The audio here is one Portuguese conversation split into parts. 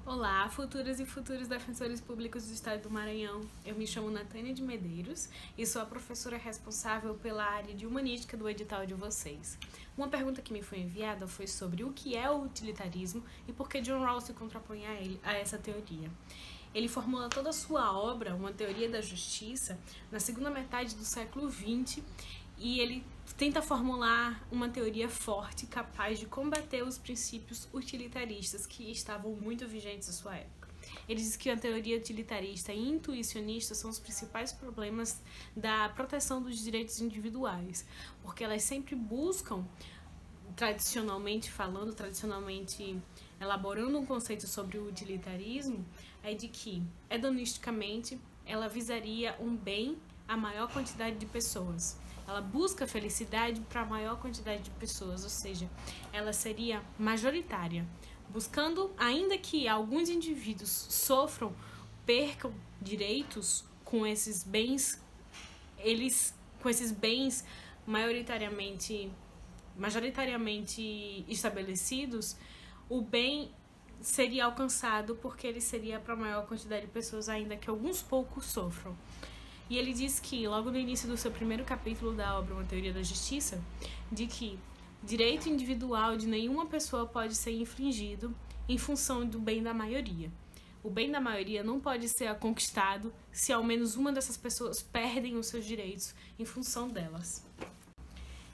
Olá, futuras e futuros defensores públicos do Estado do Maranhão. Eu me chamo Natânia de Medeiros e sou a professora responsável pela área de humanística do edital de vocês. Uma pergunta que me foi enviada foi sobre o que é o utilitarismo e por que John Rawls se contrapõe a essa teoria. Ele formula toda a sua obra, Uma Teoria da Justiça, na segunda metade do século XX, e ele tenta formular uma teoria forte capaz de combater os princípios utilitaristas que estavam muito vigentes à sua época. Ele diz que a teoria utilitarista e intuicionista são os principais problemas da proteção dos direitos individuais, porque elas sempre buscam, tradicionalmente elaborando um conceito sobre o utilitarismo, é de que, hedonisticamente, ela visaria um bem à maior quantidade de pessoas. Ela busca felicidade para a maior quantidade de pessoas, ou seja, ela seria majoritária, buscando, ainda que alguns indivíduos sofram, percam direitos com esses bens, com esses bens majoritariamente estabelecidos, o bem seria alcançado porque ele seria para a maior quantidade de pessoas, ainda que alguns poucos sofram. E ele diz que, logo no início do seu primeiro capítulo da obra Uma Teoria da Justiça, de que direito individual de nenhuma pessoa pode ser infringido em função do bem da maioria. O bem da maioria não pode ser conquistado se ao menos uma dessas pessoas perdem os seus direitos em função delas.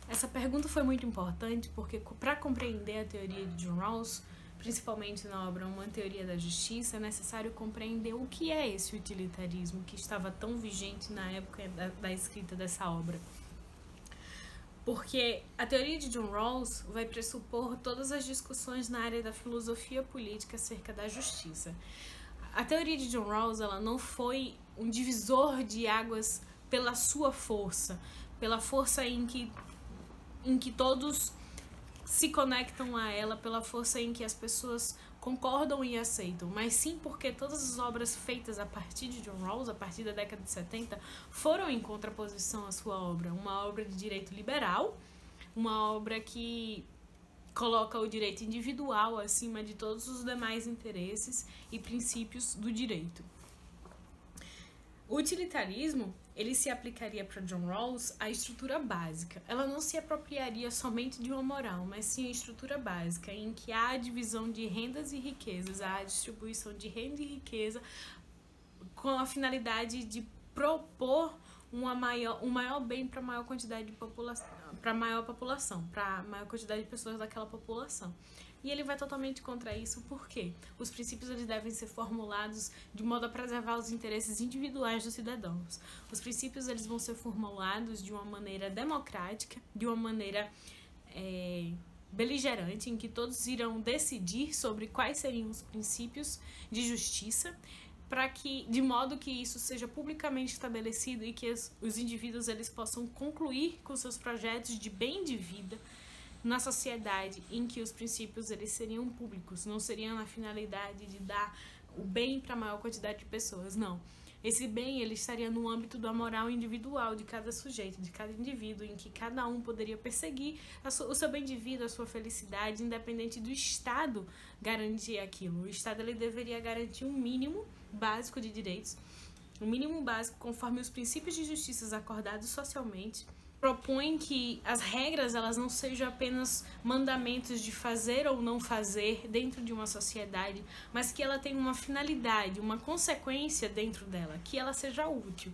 Essa pergunta foi muito importante porque, para compreender a teoria de John Rawls, principalmente na obra Uma Teoria da Justiça, é necessário compreender o que é esse utilitarismo que estava tão vigente na época da escrita dessa obra. Porque a teoria de John Rawls vai pressupor todas as discussões na área da filosofia política acerca da justiça. A teoria de John Rawls, ela não foi um divisor de águas pela sua força, pela força em que todos se conectam a ela, pela força em que as pessoas concordam e aceitam, mas sim porque todas as obras feitas a partir de John Rawls, a partir da década de 70, foram em contraposição à sua obra. Uma obra de direito liberal, uma obra que coloca o direito individual acima de todos os demais interesses e princípios do direito. O utilitarismo, ele se aplicaria para John Rawls a estrutura básica. Ela não se apropriaria somente de uma moral, mas sim a estrutura básica, em que há a divisão de rendas e riquezas, há a distribuição de renda e riqueza com a finalidade de propor um maior bem para a maior quantidade de população, para a maior quantidade de pessoas daquela população. E ele vai totalmente contra isso porque os princípios eles devem ser formulados de modo a preservar os interesses individuais dos cidadãos. Os princípios eles vão ser formulados de uma maneira democrática, de uma maneira beligerante, em que todos irão decidir sobre quais seriam os princípios de justiça, de modo que isso seja publicamente estabelecido e que os indivíduos eles possam concluir com seus projetos de bem de vida na sociedade, em que os princípios eles seriam públicos, não seriam na finalidade de dar o bem para a maior quantidade de pessoas, não. Esse bem ele estaria no âmbito da moral individual de cada sujeito, de cada indivíduo, em que cada um poderia perseguir o seu bem de vida, a sua felicidade, independente do Estado garantir aquilo. O Estado ele deveria garantir um mínimo básico de direitos, um mínimo básico conforme os princípios de justiça acordados socialmente, propõe que as regras elas não sejam apenas mandamentos de fazer ou não fazer dentro de uma sociedade, mas que ela tenha uma finalidade, uma consequência dentro dela, que ela seja útil.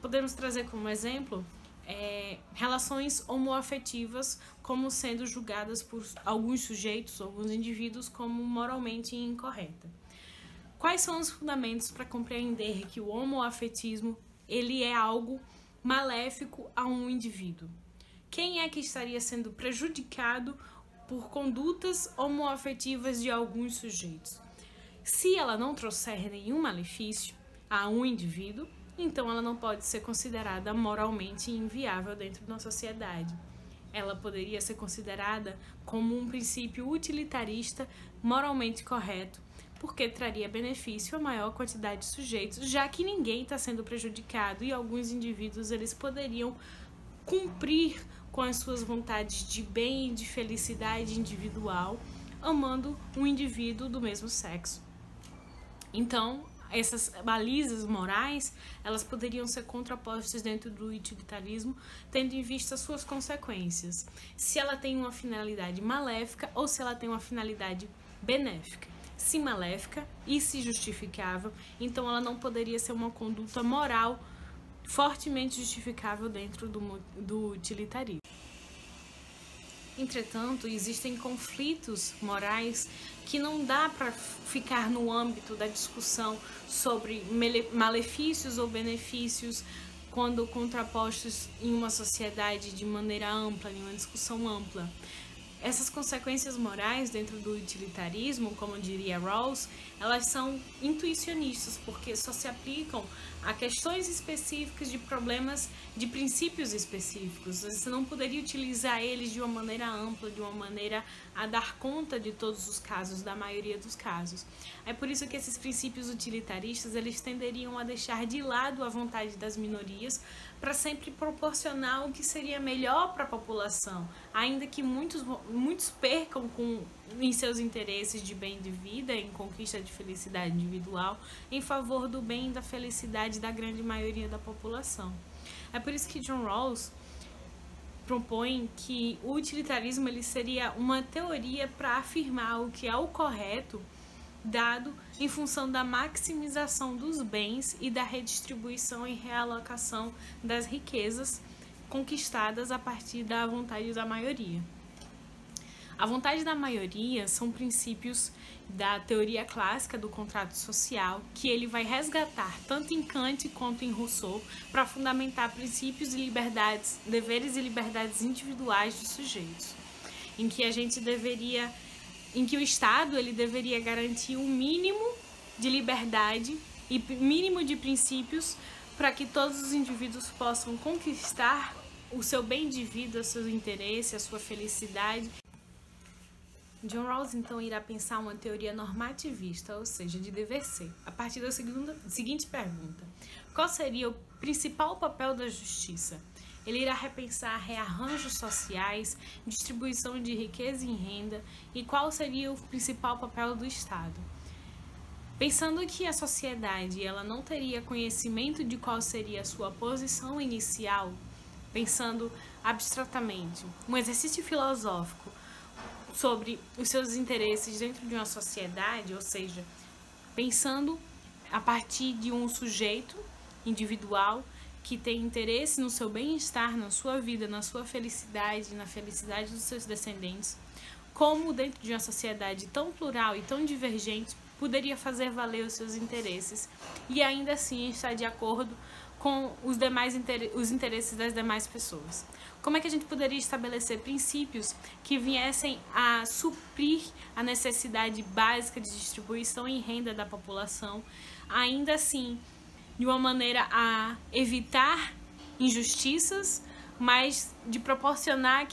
Podemos trazer como exemplo relações homoafetivas como sendo julgadas por alguns sujeitos, alguns indivíduos, como moralmente incorreta. Quais são os fundamentos para compreender que o homoafetismo ele é algo maléfico a um indivíduo? Quem é que estaria sendo prejudicado por condutas homoafetivas de alguns sujeitos? Se ela não trouxer nenhum malefício a um indivíduo, então ela não pode ser considerada moralmente inviável dentro de uma sociedade. Ela poderia ser considerada como um princípio utilitarista moralmente correto, porque traria benefício a maior quantidade de sujeitos, já que ninguém está sendo prejudicado e alguns indivíduos eles poderiam cumprir com as suas vontades de bem e de felicidade individual, amando um indivíduo do mesmo sexo. Então, essas balizas morais, elas poderiam ser contrapostas dentro do utilitarismo, tendo em vista suas consequências. Se ela tem uma finalidade maléfica ou se ela tem uma finalidade benéfica. Se maléfica e se justificável, então ela não poderia ser uma conduta moral fortemente justificável dentro do utilitarismo. Entretanto, existem conflitos morais que não dá para ficar no âmbito da discussão sobre malefícios ou benefícios quando contrapostos em uma sociedade de maneira ampla, em uma discussão ampla. Essas consequências morais dentro do utilitarismo, como diria Rawls, elas são intuicionistas, porque só se aplicam a questões específicas de problemas de princípios específicos. Você não poderia utilizar eles de uma maneira ampla, de uma maneira a dar conta de todos os casos, da maioria dos casos. É por isso que esses princípios utilitaristas, eles tenderiam a deixar de lado a vontade das minorias para sempre proporcionar o que seria melhor para a população, ainda que muitos percam em seus interesses de bem de vida, em conquista de felicidade individual, em favor do bem e da felicidade da grande maioria da população. É por isso que John Rawls propõe que o utilitarismo ele seria uma teoria para afirmar o que é o correto, dado em função da maximização dos bens e da redistribuição e realocação das riquezas conquistadas a partir da vontade da maioria. A vontade da maioria são princípios da teoria clássica do contrato social que ele vai resgatar tanto em Kant quanto em Rousseau para fundamentar princípios e liberdades, deveres e liberdades individuais dos sujeitos, em que o Estado ele deveria garantir um mínimo de liberdade e mínimo de princípios para que todos os indivíduos possam conquistar o seu bem de vida, os seus interesses, a sua felicidade. John Rawls, então, irá pensar uma teoria normativista, ou seja, de dever ser, a partir da seguinte pergunta: qual seria o principal papel da justiça? Ele irá repensar rearranjos sociais, distribuição de riqueza e renda e qual seria o principal papel do Estado. Pensando que a sociedade ela não teria conhecimento de qual seria a sua posição inicial, pensando abstratamente, um exercício filosófico sobre os seus interesses dentro de uma sociedade, ou seja, pensando a partir de um sujeito individual que tem interesse no seu bem-estar, na sua vida, na sua felicidade, na felicidade dos seus descendentes, como dentro de uma sociedade tão plural e tão divergente, poderia fazer valer os seus interesses e ainda assim estar de acordo com os interesses das demais pessoas. Como é que a gente poderia estabelecer princípios que viessem a suprir a necessidade básica de distribuição e renda da população, ainda assim de uma maneira a evitar injustiças, mas de proporcionar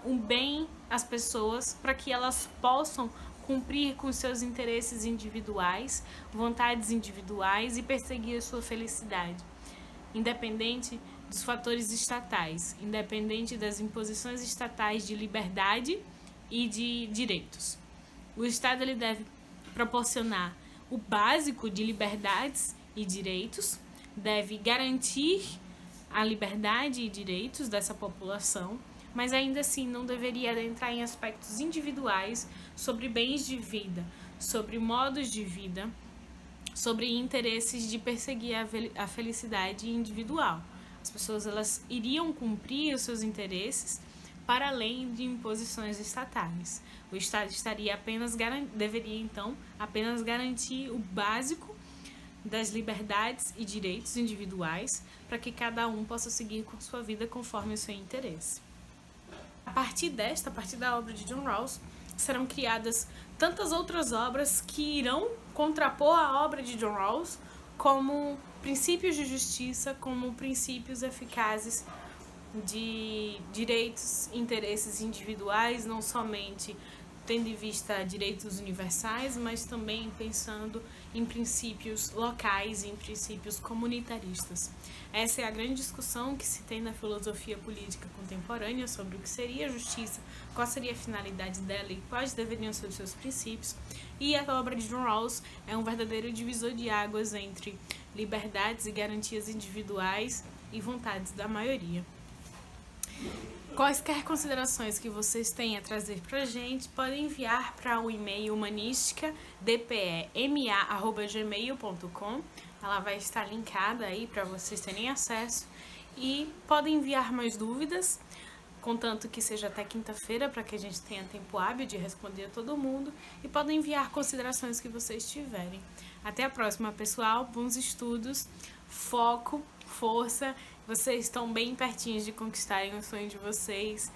um bem às pessoas para que elas possam cumprir com seus interesses individuais, vontades individuais e perseguir a sua felicidade, independente dos fatores estatais, independente das imposições estatais de liberdade e de direitos. O Estado ele deve proporcionar o básico de liberdades e direitos, deve garantir a liberdade e direitos dessa população, mas ainda assim não deveria entrar em aspectos individuais sobre bens de vida, sobre modos de vida, sobre interesses de perseguir a felicidade individual. As pessoas elas iriam cumprir os seus interesses para além de imposições estatais. O Estado deveria então apenas garantir o básico das liberdades e direitos individuais para que cada um possa seguir com sua vida conforme o seu interesse. A partir da obra de John Rawls, serão criadas tantas outras obras que irão contrapor a obra de John Rawls, como princípios de justiça, como princípios eficazes de direitos e interesses individuais, não somente tendo em vista direitos universais, mas também pensando em princípios locais e em princípios comunitaristas. Essa é a grande discussão que se tem na filosofia política contemporânea sobre o que seria a justiça, qual seria a finalidade dela e quais deveriam ser os seus princípios. E a obra de John Rawls é um verdadeiro divisor de águas entre liberdades e garantias individuais e vontades da maioria. Quaisquer considerações que vocês têm a trazer pra gente, podem enviar para o e-mail humanisticadpema@gmail.com. Ela vai estar linkada aí para vocês terem acesso. E podem enviar mais dúvidas, contanto que seja até quinta-feira, para que a gente tenha tempo hábil de responder a todo mundo. E podem enviar considerações que vocês tiverem. Até a próxima, pessoal. Bons estudos, foco, força. Vocês estão bem pertinhos de conquistarem o sonho de vocês.